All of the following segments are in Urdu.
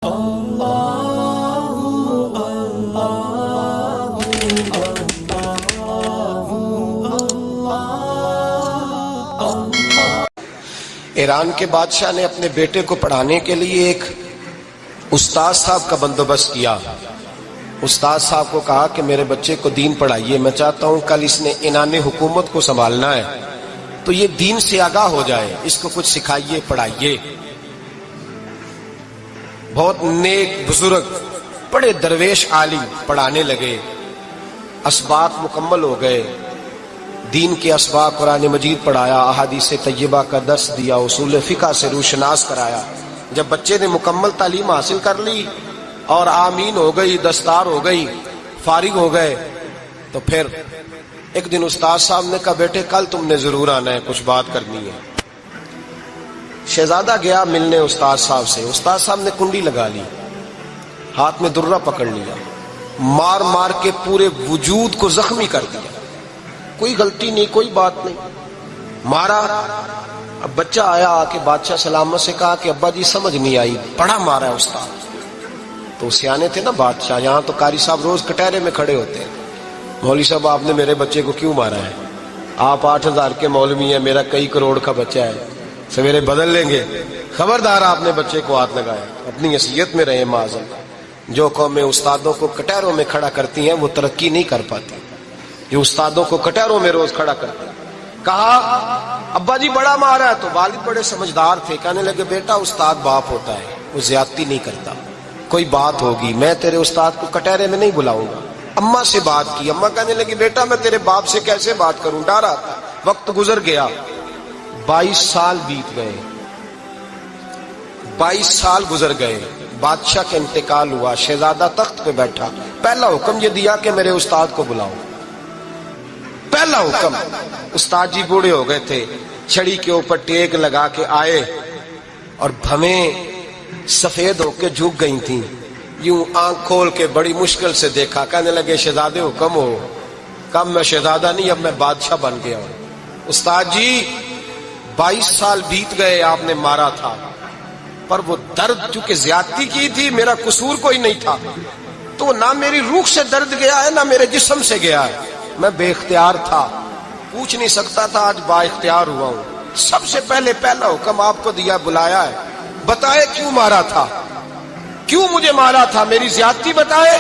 ایران کے بادشاہ نے اپنے بیٹے کو پڑھانے کے لیے ایک استاد صاحب کا بندوبست کیا۔ استاد صاحب کو کہا کہ میرے بچے کو دین پڑھائیے، میں چاہتا ہوں کل اس نے عنان حکومت کو سنبھالنا ہے تو یہ دین سے آگاہ ہو جائے، اس کو کچھ سکھائیے، پڑھائیے۔ بہت نیک بزرگ بڑے درویش عالم پڑھانے لگے، اسباق مکمل ہو گئے، دین کے اسباق قرآن مجید پڑھایا، احادیث طیبہ کا درس دیا، اصول فقہ سے روشناس کرایا۔ جب بچے نے مکمل تعلیم حاصل کر لی اور آمین ہو گئی، دستار ہو گئی، فارغ ہو گئے، تو پھر ایک دن استاد صاحب نے کہا بیٹے کل تم نے ضرور آنا ہے، کچھ بات کرنی ہے۔ شہزادہ گیا ملنے استاد صاحب سے، استاد صاحب نے کنڈی لگا لی، ہاتھ میں درہ پکڑ لیا، مار مار کے پورے وجود کو زخمی کر دیا، کوئی غلطی نہیں، کوئی بات نہیں، مارا۔ اب بچہ آیا آ کے بادشاہ سلامت سے کہا کہ ابا جی سمجھ نہیں آئی، بڑا مارا ہے استاد۔ تو سیانے تھے نا بادشاہ، یہاں تو قاری صاحب روز کٹہرے میں کھڑے ہوتے ہیں، مولوی صاحب آپ نے میرے بچے کو کیوں مارا ہے؟ آپ 8,000 کے مولوی ہیں، میرا کئی کروڑ کا بچہ ہے، سویرے بدل لیں گے، خبردار آپ نے بچے کو ہاتھ لگایا، اپنی حیثیت میں رہے معاذ۔ جو قومیں استادوں کو کٹہروں میں کھڑا کرتی ہیں وہ ترقی نہیں کر پاتی، جو استادوں کو کٹہروں میں روز کھڑا کرتے ہیں۔ کہا ابا جی بڑا مارا ہے، تو والد بڑے سمجھدار تھے، کہنے لگے بیٹا استاد باپ ہوتا ہے، وہ زیادتی نہیں کرتا، کوئی بات ہوگی میں تیرے استاد کو کٹہرے میں نہیں بلاؤں گا۔ اماں سے بات کی، اماں کہنے لگی بیٹا میں تیرے باپ سے کیسے بات کروں، ڈر آتا۔ وقت گزر گیا، 22 سال بیت گئے، 22 سال گزر گئے، بادشاہ کا انتقال ہوا، شہزادہ تخت پہ بیٹھا، پہلا حکم یہ دیا کہ میرے استاد کو بلاؤ، پہلا حکم۔ استاد جی بوڑھے ہو گئے تھے، چھڑی کے اوپر ٹیک لگا کے آئے اور بھویں سفید ہو کے جھک گئی تھیں، یوں آنکھ کھول کے بڑی مشکل سے دیکھا، کہنے لگے شہزادے حکم ہو۔ کہا میں شہزادہ نہیں، اب میں بادشاہ بن گیا ہوں۔ استاد جی 22 سال بیت گئے، آپ نے مارا تھا، پر وہ درد چونکہ زیادتی کی تھی، میرا قصور کوئی نہیں تھا، تو نہ میری روح سے درد گیا ہے نہ میرے جسم سے گیا ہے، میں بے اختیار تھا، پوچھ نہیں سکتا تھا، آج با اختیار ہوا ہوں۔ سب سے پہلے پہلا حکم آپ کو دیا، بلایا ہے، بتائے کیوں مارا تھا، کیوں مجھے مارا تھا، میری زیادتی بتائے۔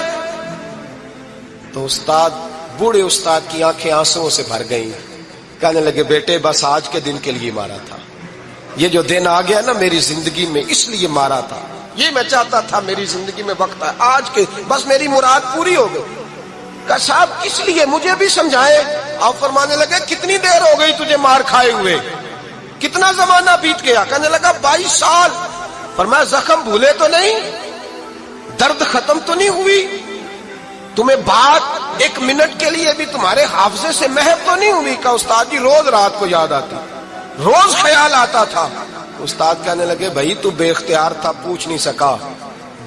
تو استاد بوڑھے استاد کی آنکھیں آنسوؤں سے بھر گئیں، کہنے لگے بیٹے بس آج کے دن کے لیے مارا تھا، یہ جو دن آ گیا نا میری زندگی میں اس لیے مارا تھا، یہ میں چاہتا تھا میری زندگی میں وقت ہے، آج کے بس میری مراد پوری ہو گئی۔ کہا صاحب کس لیے، مجھے بھی سمجھائے۔ آپ فرمانے لگے کتنی دیر ہو گئی تجھے مار کھائے ہوئے، کتنا زمانہ بیت گیا؟ کہنے لگا 22 سال۔ فرمایا زخم بھولے تو نہیں، درد ختم تو نہیں ہوئی، تمہیں بات ایک منٹ کے لیے بھی تمہارے حافظے سے محو تو نہیں ہوئی؟ کہا استاد جی روز رات کو یاد آتی، روز خیال آتا تھا۔ استاد کہنے لگے بھائی تو بے اختیار تھا، پوچھ نہیں سکا،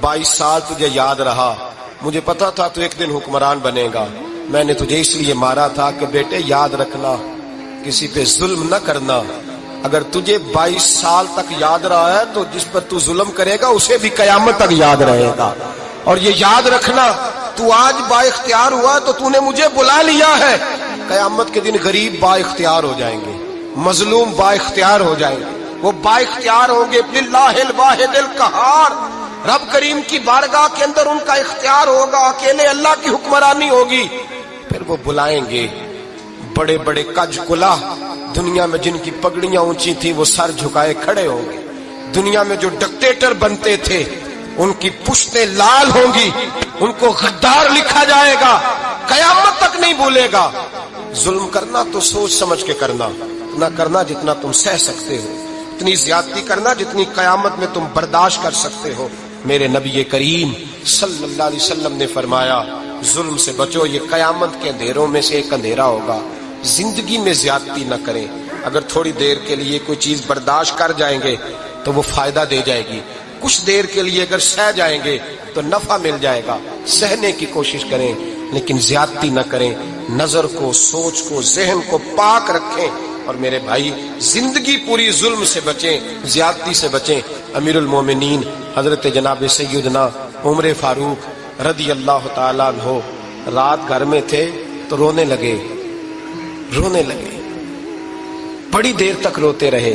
22 سال تجھے یاد رہا، مجھے پتا تھا تو ایک دن حکمران بنے گا، میں نے تجھے اس لیے مارا تھا کہ بیٹے یاد رکھنا، کسی پہ ظلم نہ کرنا، اگر تجھے 22 سال تک یاد رہا ہے تو جس پر تو ظلم کرے گا اسے بھی قیامت تک یاد رہے گا، اور یہ یاد رکھنا تو آج با اختیار ہوا تو تو نے مجھے بلا لیا ہے، قیامت کے دن غریب با اختیار ہو جائیں گے، مظلوم با اختیار ہو جائیں گے، وہ با اختیار ہوں گے للہ الواحد القہار، رب کریم کی بارگاہ کے اندر ان کا اختیار ہوگا، اکیلے اللہ کی حکمرانی ہوگی، پھر وہ بلائیں گے۔ بڑے بڑے کج کلا دنیا میں جن کی پگڑیاں اونچی تھی وہ سر جھکائے کھڑے ہوں گے، دنیا میں جو ڈکٹیٹر بنتے تھے ان کی پشتیں لال ہوں گی، ان کو غدار لکھا جائے گا، قیامت تک نہیں بھولے گا۔ ظلم کرنا تو سوچ سمجھ کے کرنا، اتنا کرنا جتنا تم سہ سکتے ہو، اتنی زیادتی کرنا جتنی قیامت میں تم برداشت کر سکتے ہو۔ میرے نبی کریم صلی اللہ علیہ وسلم نے فرمایا ظلم سے بچو، یہ قیامت کے اندھیروں میں سے ایک اندھیرا ہوگا۔ زندگی میں زیادتی نہ کریں، اگر تھوڑی دیر کے لیے کوئی چیز برداشت کر جائیں گے تو وہ فائدہ دے جائے گی، کچھ دیر کے لیے اگر سہ جائیں گے تو نفع مل جائے گا، سہنے کی کوشش کریں لیکن زیادتی نہ کریں، نظر کو، سوچ کو، ذہن کو پاک رکھیں، اور میرے بھائی زندگی پوری ظلم سے بچیں، زیادتی سے بچیں۔ امیر المومنین حضرت جناب سیدنا عمر فاروق رضی اللہ تعالیٰ عنہ رات گھر میں تھے تو رونے لگے، بڑی دیر تک روتے رہے۔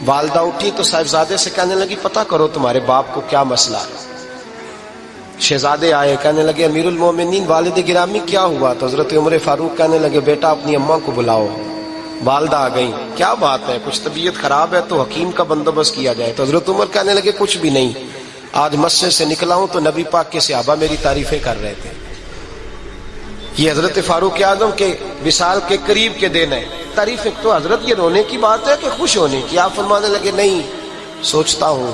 والدہ اٹھی تو صاحبزادے سے کہنے لگی پتہ کرو تمہارے باپ کو کیا مسئلہ ہے۔ شہزادے آئے، کہنے لگے امیر المومنین والد گرامی کیا ہوا؟ تو حضرت عمر فاروق کہنے لگے بیٹا اپنی اماں کو بلاؤ۔ والدہ آ گئیں، کیا بات ہے؟ کچھ طبیعت خراب ہے تو حکیم کا بندوبست کیا جائے۔ تو حضرت عمر کہنے لگے کچھ بھی نہیں، آج مسجد سے نکلا ہوں تو نبی پاک کے صحابہ میری تعریفیں کر رہے تھے۔ یہ حضرت فاروق اعظم کے وصال کے قریب کے دن ہے۔ تعریف تو حضرت یہ رونے کی بات ہے کہ خوش ہونے کی؟ آپ فرمانے لگے نہیں، سوچتا ہوں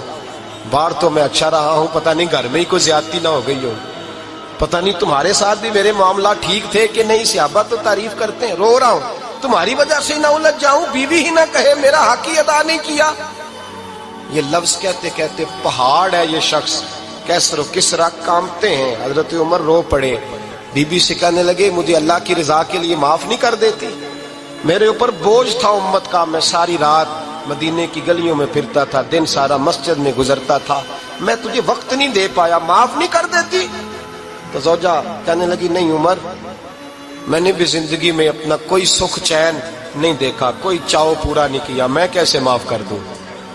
باہر تو میں اچھا رہا ہوں، پتہ نہیں گھر میں ہی کوئی زیادتی نہ ہو گئی ہو، پتہ نہیں تمہارے ساتھ بھی میرے معاملات ٹھیک تھے کہ نہیں، صحابہ تو تعریف کرتے ہیں، رو رہا ہوں تمہاری وجہ سے نہ الجھ جاؤں، بیوی ہی نہ کہے میرا حق ہی ادا نہیں کیا۔ یہ لفظ کہتے کہتے پہاڑ ہے یہ شخص، کیسر و کسرا کانپتے ہیں۔ حضرت عمر رو پڑے، بی بی سے کہنے لگے مجھے اللہ کی رضا کے لیے معاف نہیں کر دیتی؟ میرے اوپر بوجھ تھا امت کا، میں ساری رات مدینے کی گلیوں میں پھرتا تھا، دن سارا مسجد میں گزرتا تھا، میں تجھے وقت نہیں دے پایا، معاف نہیں کر دیتی؟ تو زوجہ کہنے لگی نہیں عمر، میں نے بھی زندگی میں اپنا کوئی سکھ چین نہیں دیکھا، کوئی چاؤ پورا نہیں کیا، میں کیسے معاف کر دوں؟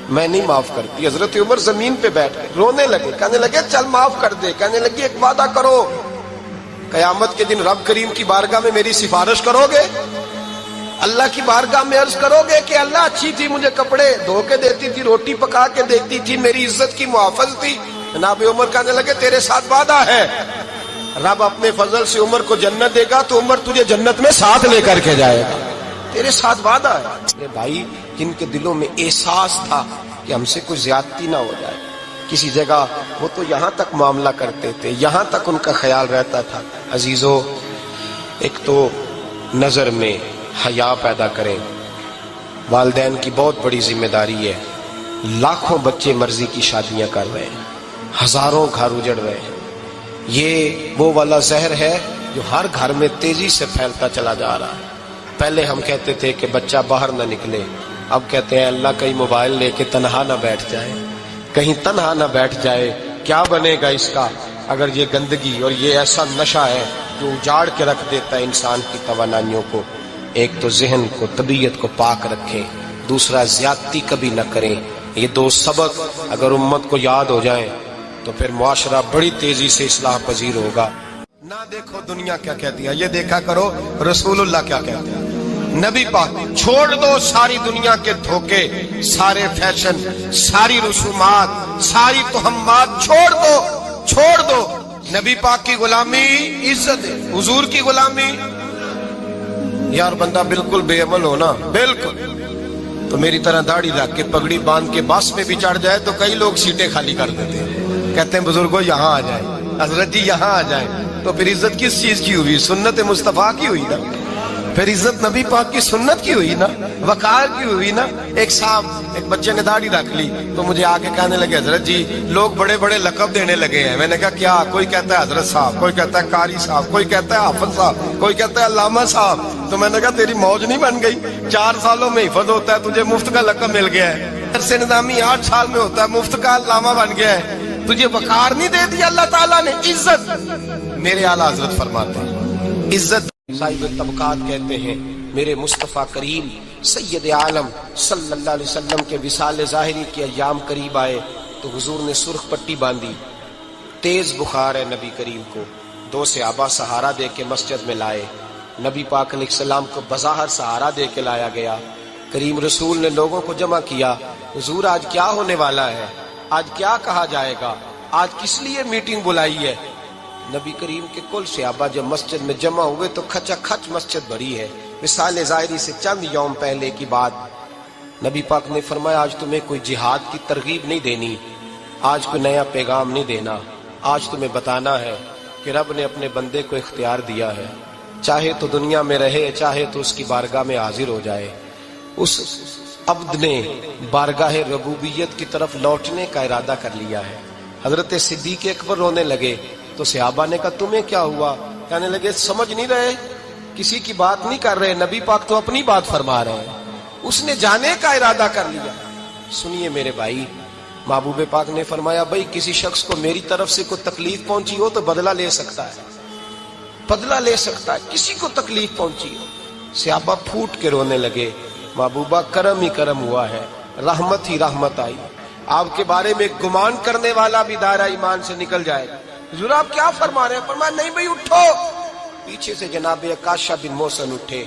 میں نہیں معاف کرتی۔ حضرت عمر زمین پہ بیٹھ گئے، رونے لگے، کہنے لگے چل معاف کر دے۔ کہنے لگی ایک وعدہ کرو، قیامت کے دن رب کریم کی بارگاہ میں میری سفارش کرو گے؟ اللہ کی بارگاہ میں عرض کرو گے کہ اللہ اچھی تھی، مجھے کپڑے دھو کے دیتی تھی، روٹی پکا کے دیتی تھی، میری عزت کی محافظ تھی؟ جناب عمر کہنے لگے تیرے ساتھ وعدہ ہے، رب اپنے فضل سے عمر کو جنت دے گا تو عمر تجھے جنت میں ساتھ لے کر کے جائے گا، تیرے ساتھ وعدہ ہے۔ میرے بھائی جن کے دلوں میں احساس تھا کہ ہم سے کوئی زیادتی نہ ہو جائے کسی جگہ، وہ تو یہاں تک معاملہ کرتے تھے، یہاں تک ان کا خیال رہتا تھا۔ عزیزو، ایک تو نظر میں حیا پیدا کریں، والدین کی بہت بڑی ذمہ داری ہے۔ لاکھوں بچے مرضی کی شادیاں کر رہے ہیں، ہزاروں گھر اجڑ رہے ہیں، یہ وہ والا زہر ہے جو ہر گھر میں تیزی سے پھیلتا چلا جا رہا ہے۔ پہلے ہم کہتے تھے کہ بچہ باہر نہ نکلے، اب کہتے ہیں اللہ کہیں موبائل لے کے تنہا نہ بیٹھ جائے، کہیں تنہا نہ بیٹھ جائے، کیا بنے گا اس کا اگر یہ گندگی اور یہ ایسا نشہ ہے جو اجاڑ کے رکھ دیتا ہے انسان کی توانائیوں کو۔ ایک تو ذہن کو، طبیعت کو پاک رکھیں، دوسرا زیادتی کبھی نہ کریں۔ یہ دو سبق اگر امت کو یاد ہو جائیں تو پھر معاشرہ بڑی تیزی سے اصلاح پذیر ہوگا۔ نہ دیکھو دنیا کیا کہتی ہے، یہ دیکھا کرو رسول اللہ کیا کہتے ہیں۔ نبی پاک چھوڑ دو ساری دنیا کے دھوکے، سارے فیشن، ساری رسومات، ساری تہمات چھوڑ دو۔ نبی پاک کی غلامی عزت ہے، حضور کی غلامی۔ یار بندہ بالکل بے عمل ہونا، بالکل تو میری طرح داڑھی رکھ کے پگڑی باندھ کے بس میں بھی چڑھ جائے تو کئی لوگ سیٹیں خالی کر دیتے ہیں، کہتے ہیں بزرگوں یہاں آ جائیں، حضرت جی یہاں آ جائیں، تو پھر عزت کس چیز کی ہوئی؟ سنت مصطفیٰ کی ہوئی نا، پھر عزت نبی پاک کی سنت کی ہوئی نا، وقار کی ہوئی نا۔ ایک صاحب، ایک بچے نے داڑھی رکھ لی تو مجھے آ کے کہنے لگے حضرت جی لوگ بڑے بڑے لقب دینے لگے ہیں۔ میں نے کہا کیا؟ کوئی کہتا ہے حضرت صاحب، کوئی کہتا ہے قاری صاحب، کوئی کہتا ہے حافظ صاحب، کوئی کہتا ہے علامہ صاحب۔ تو میں نے کہا تیری موج نہیں بن گئی؟ 4 سالوں میں حفظ ہوتا ہے، تجھے مفت کا لقب مل گیا ہے، عرص نظامی 8 سال میں ہوتا ہے، مفت کا علامہ بن گیا ہے، تجھے وقار نہیں دے دیا اللہ تعالیٰ نے؟ عزت، میرے اعلیٰ حضرت فرماتے ہیں عزت صاحب طبقات کہتے ہیں۔ میرے مصطفیٰ کریم سید عالم صلی اللہ علیہ وسلم کے وصال ظاہری کے ایام قریب آئے تو حضور نے سرخ پٹی باندھی، تیز بخار ہے نبی کریم کو، 2 صحابہ سہارا دے کے مسجد میں لائے، نبی پاک علیہ السلام کو بظاہر سہارا دے کے لایا گیا۔ کریم رسول نے لوگوں کو جمع کیا، حضور آج کیا ہونے والا ہے، آج کیا کہا جائے گا، آج کس لیے میٹنگ بلائی ہے؟ نبی کریم کے کل صحابہ جب مسجد میں جمع ہوئے تو کھچا کھچ مسجد بھری ہے۔ وصال ظاہری سے چند یوم پہلے کی بات، نبی پاک نے فرمایا آج تمہیں کوئی جہاد کی ترغیب نہیں دینی، آج کوئی نیا پیغام نہیں دینا، آج تمہیں بتانا ہے کہ رب نے اپنے بندے کو اختیار دیا ہے، چاہے تو دنیا میں رہے، چاہے تو اس کی بارگاہ میں حاضر ہو جائے۔ اس عبد نے بارگاہ ربوبیت کی طرف لوٹنے کا ارادہ کر لیا ہے۔ حضرت صدیق اکبر رونے لگے تو صحابہ نے کہا تمہیں کیا ہوا؟ کہنے لگے سمجھ نہیں رہے، کسی کی بات نہیں کر رہے، نبی پاک تو اپنی بات فرما رہے ہیں۔ اس نے جانے کا ارادہ کر لیا۔ سنیے میرے بھائی، محبوب پاک نے فرمایا بھائی کسی شخص کو میری طرف سے کوئی تکلیف پہنچی ہو تو بدلہ لے سکتا ہے، بدلہ لے سکتا ہے، کسی کو تکلیف پہنچی ہو۔ صحابہ پھوٹ کے رونے لگے، محبوبہ کرم ہی کرم ہوا ہے، رحمت ہی رحمت آئی، آپ کے بارے میں گمان کرنے والا بھی دائرہ ایمان سے نکل جائے گا۔ حضور آپ کیا فرما رہے ہیں؟ فرمایا نہیں بھائی اٹھو۔ پیچھے سے جناب عکاشہ بن محصن اٹھے،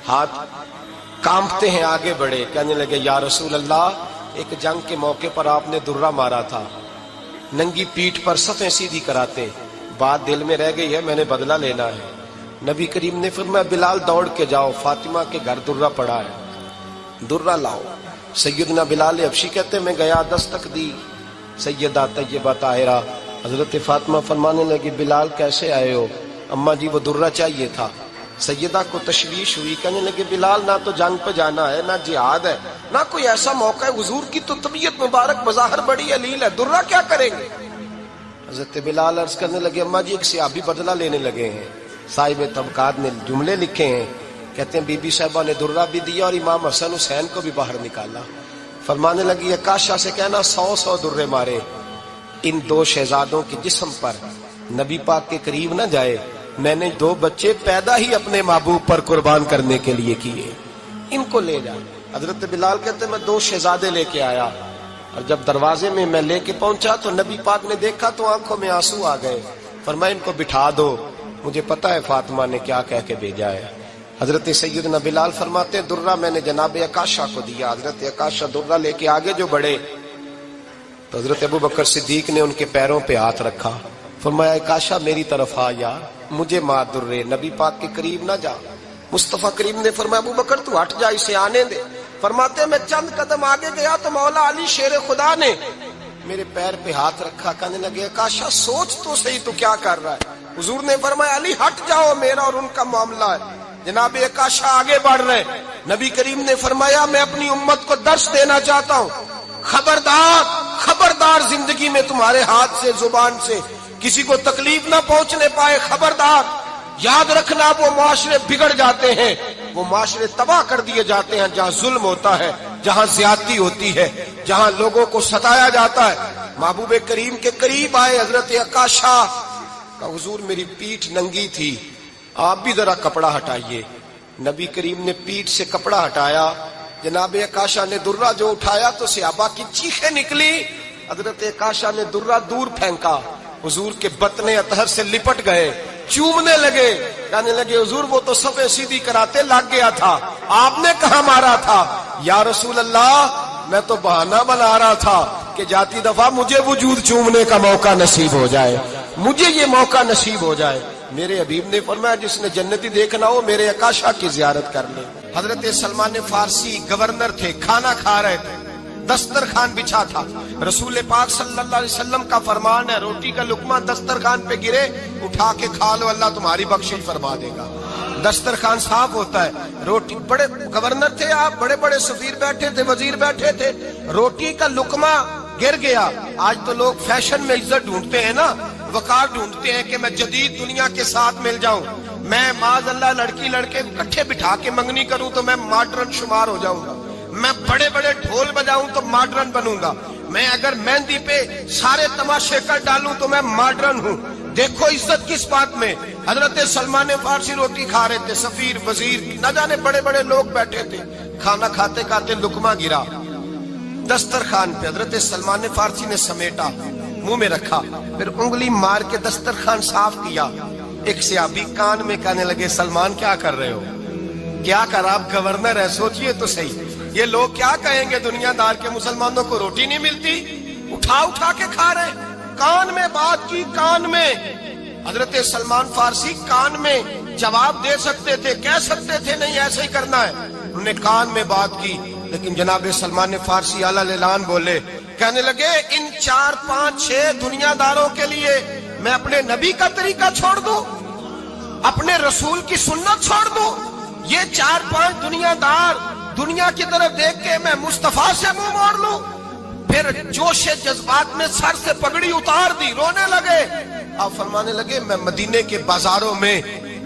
ہاتھ کانپتے ہیں، آگے بڑھے، کہنے لگے یا رسول اللہ، ایک جنگ کے موقع پر آپ نے درہ مارا تھا، ننگی پیٹھ پر صفیں سیدھی کراتے، بات دل میں رہ گئی ہے، میں نے بدلہ لینا ہے۔ نبی کریم نے فرمایا بلال دوڑ کے جاؤ، فاطمہ کے گھر درہ پڑا ہے، درہ لاؤ۔ سیدنا بلال حبشی کہتے میں گیا، دستک دی سیدہ طیبہ طاہرہ، حضرت فاطمہ فرمانے لگی بلال کیسے آئے ہو؟ اماں جی وہ درہ چاہیے تھا۔ سیدہ کو تشویش ہوئی، کہنے لگے بلال نہ تو جنگ پہ جانا ہے، نہ جہاد ہے، نہ کوئی ایسا موقع ہے، حضور کی تو طبیعت مبارک بظاہر بڑی علیل ہے، درہ کیا کریں گے؟ حضرت بلال عرض کرنے لگے اماں جی ایک صحابی بدلہ لینے لگے ہیں، صاحب طبقات نے جملے لکھے ہیں، کہتے ہیں بی بی صاحبہ نے درہ بھی دیا اور امام حسن حسین کو بھی باہر نکالا۔ فرمانے لگی عکاشہ سے کہنا 100 درے مارے، ان 2 شہزادوں کے جسم پر نبی پاک کے قریب نہ جائے، میں نے 2 بچے پیدا ہی اپنے محبوب پر قربان کرنے کے لیے کیے، ان کو لے جا۔ حضرت بلال کہتے میں 2 شہزادے لے کے آیا، اور جب دروازے میں میں لے کے پہنچا تو نبی پاک نے دیکھا تو آنکھوں میں آنسو آ گئے۔ فرمایا ان کو بٹھا دو، مجھے پتا ہے فاطمہ نے کیا کہہ کے بھیجا ہے۔ حضرت سیدنا بلال فرماتے ہیں درہ میں نے جناب عکاشہ کو دیا، حضرت عکاشہ درہ لے کے آگے جو بڑھے تو حضرت ابو بکر صدیق نے ان کے پیروں پہ ہاتھ رکھا، فرمایا عکاشہ میری طرف آ یار، مجھے مار درے، نبی پاک کے قریب نہ جا۔ مصطفیٰ کریم نے فرمایا ابو بکر تو ہٹ جا، اسے آنے دے۔ فرماتے ہیں میں چند قدم آگے گیا تو مولا علی شیر خدا نے میرے پیر پہ ہاتھ رکھا، کہنے لگے عکاشہ سوچ تو صحیح تو کیا کر رہا ہے؟ حضور نے فرمایا علی ہٹ جاؤ، میرا اور ان کا معاملہ ہے۔ جناب عکاشہ آگے بڑھ رہے، نبی کریم نے فرمایا میں اپنی امت کو درس دینا چاہتا ہوں، خبردار خبردار زندگی میں تمہارے ہاتھ سے زبان سے کسی کو تکلیف نہ پہنچنے پائے، خبردار یاد رکھنا وہ معاشرے بگڑ جاتے ہیں، وہ معاشرے تباہ کر دیے جاتے ہیں جہاں ظلم ہوتا ہے، جہاں زیادتی ہوتی ہے، جہاں لوگوں کو ستایا جاتا ہے۔ محبوب کریم کے قریب آئے حضرت عکاشہ کہ حضور میری پیٹھ ننگی تھی، آپ بھی ذرا کپڑا ہٹائیے۔ نبی کریم نے پیٹھ سے کپڑا ہٹایا، جناب عکاشہ نے درہ جو اٹھایا تو صحابہ کی چیخیں نکلی، حضرت عکاشہ نے درہ دور پھینکا، حضور کے بطن اطہر سے لپٹ گئے، چومنے لگے، کہنے لگے حضور وہ تو صفیں سیدھی کراتے لگ گیا تھا، آپ نے کہاں مارا تھا؟ یا رسول اللہ میں تو بہانہ بنا رہا تھا کہ جاتی دفعہ مجھے وجود چومنے کا موقع نصیب ہو جائے، مجھے یہ موقع نصیب ہو جائے۔ میرے حبیب نے فرمایا جس نے جنتی دیکھنا ہو میرے عکاشہ کی زیارت کر لے۔ حضرت سلمان فارسی گورنر تھے، کھانا کھا رہے تھے، دسترخوان بچھا تھا، رسول پاک صلی اللہ علیہ وسلم کا فرمان ہے روٹی کا لقمہ دسترخوان پہ گرے اٹھا کے کھا لو، اللہ تمہاری بخشش فرما دے گا۔ دسترخوان صاف ہوتا ہے، روٹی، بڑے گورنر تھے آپ، بڑے بڑے سفیر بیٹھے تھے، وزیر بیٹھے تھے، روٹی کا لقمہ گر گیا۔ آج تو لوگ فیشن میں عزت ڈھونڈتے ہیں نا، وقار ڈھونڈتے ہیں کہ میں جدید دنیا کے ساتھ مل جاؤں، میں معاذ اللہ لڑکی لڑکے اکٹھے بٹھا کے منگنی کروں تو میں ماڈرن شمار ہو جاؤں گا، میں بڑے بڑے ڈھول بجاؤں تو ماڈرن بنوں گا، میں اگر مہندی پہ سارے تماشے کر ڈالوں تو میں ماڈرن ہوں۔ دیکھو عزت کس بات میں۔ حضرت سلمان فارسی روٹی کھا رہے تھے، سفیر وزیر نہ جانے بڑے بڑے لوگ بیٹھے تھے، کھانا کھاتے کھاتے لقمہ گرا دسترخوان پہ، حضرت سلمان فارسی نے سمیٹا، منہ میں رکھا، پھر انگلی مار کے دسترخوان صاف کیا۔ ایک صحابی کان میں کہنے لگے سلمان کیا کر رہے ہو؟ کیا کر، آپ گورنر ہے، سوچئے تو صحیح، یہ لوگ کیا کہیں گے دنیا دار کے مسلمانوں کو روٹی نہیں ملتی، اٹھا اٹھا کے کھا رہے۔ کان میں بات کی، کان میں۔ حضرت سلمان فارسی کان میں جواب دے سکتے تھے، کہہ سکتے تھے نہیں ایسے ہی کرنا ہے، انہوں نے کان میں بات کی، لیکن جناب سلمان فارسی اعلیٰ الاعلان بولے، کہنے لگے ان 4 5 6 دنیا داروں کے لیے میں اپنے نبی کا طریقہ چھوڑ دوں، اپنے رسول کی سنت چھوڑ دوں؟ یہ 4 5 دنیا دار دنیا کی طرف دیکھ کے میں مصطفیٰ سے منہ موڑ لوں؟ پھر جوش جذبات میں سر سے پگڑی اتار دی، رونے لگے۔ آپ فرمانے لگے میں مدینے کے بازاروں میں